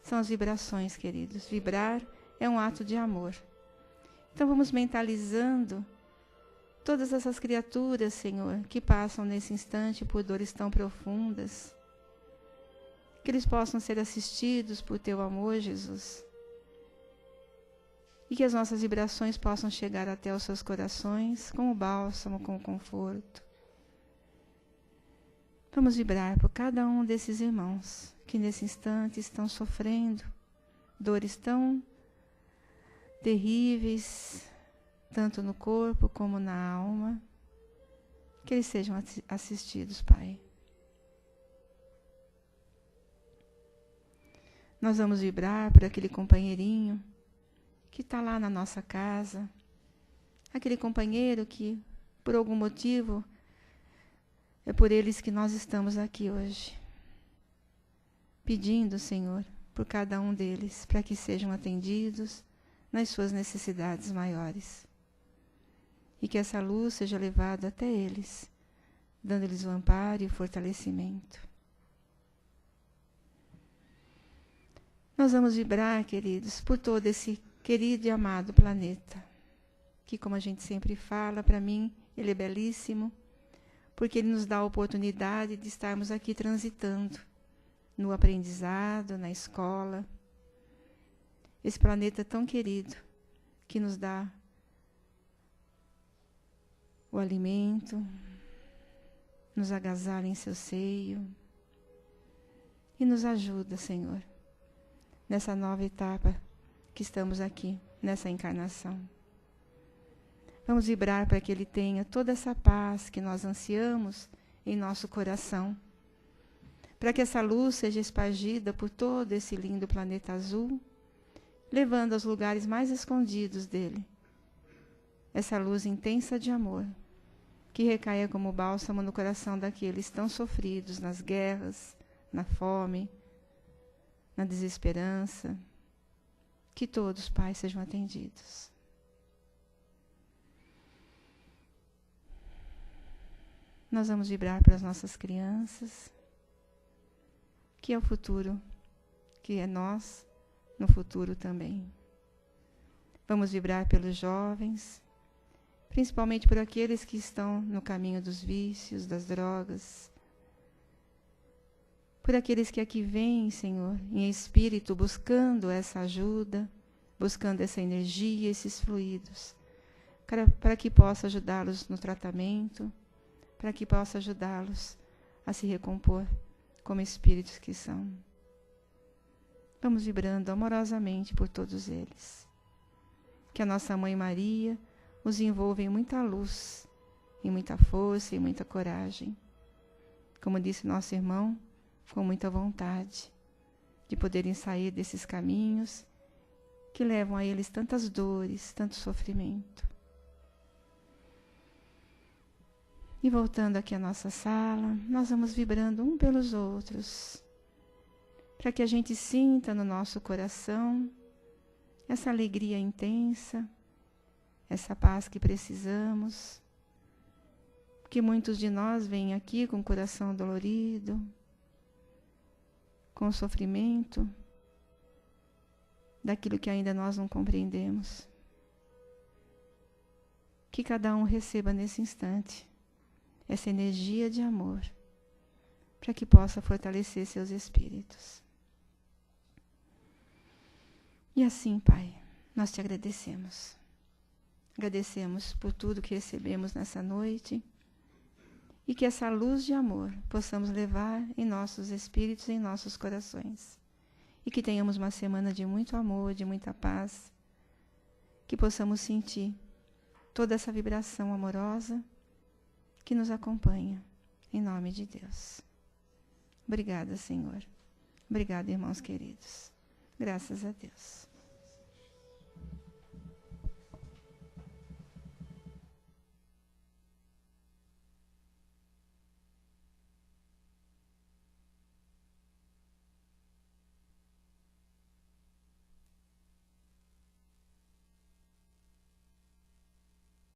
São as vibrações, queridos. Vibrar é um ato de amor. Então, vamos mentalizando todas essas criaturas, Senhor, que passam nesse instante por dores tão profundas. Que eles possam ser assistidos por Teu amor, Jesus. E que as nossas vibrações possam chegar até os seus corações com o bálsamo, com o conforto. Vamos vibrar por cada um desses irmãos que nesse instante estão sofrendo dores tão terríveis, tanto no corpo como na alma. Que eles sejam assistidos, Pai. Nós vamos vibrar por aquele companheirinho que está lá na nossa casa, aquele companheiro que, por algum motivo, é por eles que nós estamos aqui hoje, pedindo, Senhor, por cada um deles, para que sejam atendidos nas suas necessidades maiores. E que essa luz seja levada até eles, dando-lhes o amparo e o fortalecimento. Nós vamos vibrar, queridos, por todo esse querido e amado planeta, que, como a gente sempre fala, para mim, ele é belíssimo, porque ele nos dá a oportunidade de estarmos aqui transitando no aprendizado, na escola. Esse planeta tão querido, que nos dá o alimento, nos agasalha em seu seio e nos ajuda, Senhor, nessa nova etapa que estamos aqui, nessa encarnação. Vamos vibrar para que Ele tenha toda essa paz que nós ansiamos em nosso coração, para que essa luz seja espargida por todo esse lindo planeta azul, levando aos lugares mais escondidos dele essa luz intensa de amor, que recaia como bálsamo no coração daqueles tão sofridos nas guerras, na fome, na desesperança. Que todos, Pai, sejam atendidos. Nós vamos vibrar para as nossas crianças, que é o futuro, que é nós no futuro também. Vamos vibrar pelos jovens, principalmente por aqueles que estão no caminho dos vícios, das drogas, por aqueles que aqui vêm, Senhor, em espírito, buscando essa ajuda, buscando essa energia, esses fluidos, para que possa ajudá-los no tratamento, para que possa ajudá-los a se recompor como espíritos que são. Vamos vibrando amorosamente por todos eles. Que a nossa Mãe Maria os envolva em muita luz, em muita força e muita coragem. Como disse nosso irmão, com muita vontade de poderem sair desses caminhos que levam a eles tantas dores, tanto sofrimento. E voltando aqui à nossa sala, nós vamos vibrando um pelos outros, para que a gente sinta no nosso coração essa alegria intensa, essa paz que precisamos, que muitos de nós vêm aqui com o coração dolorido, com sofrimento, daquilo que ainda nós não compreendemos. Que cada um receba nesse instante essa energia de amor, para que possa fortalecer seus espíritos. E assim, Pai, nós te agradecemos. Agradecemos por tudo que recebemos nessa noite e que essa luz de amor possamos levar em nossos espíritos, em nossos corações. E que tenhamos uma semana de muito amor, de muita paz, que possamos sentir toda essa vibração amorosa que nos acompanha, em nome de Deus. Obrigada, Senhor. Obrigada, irmãos queridos. Graças a Deus.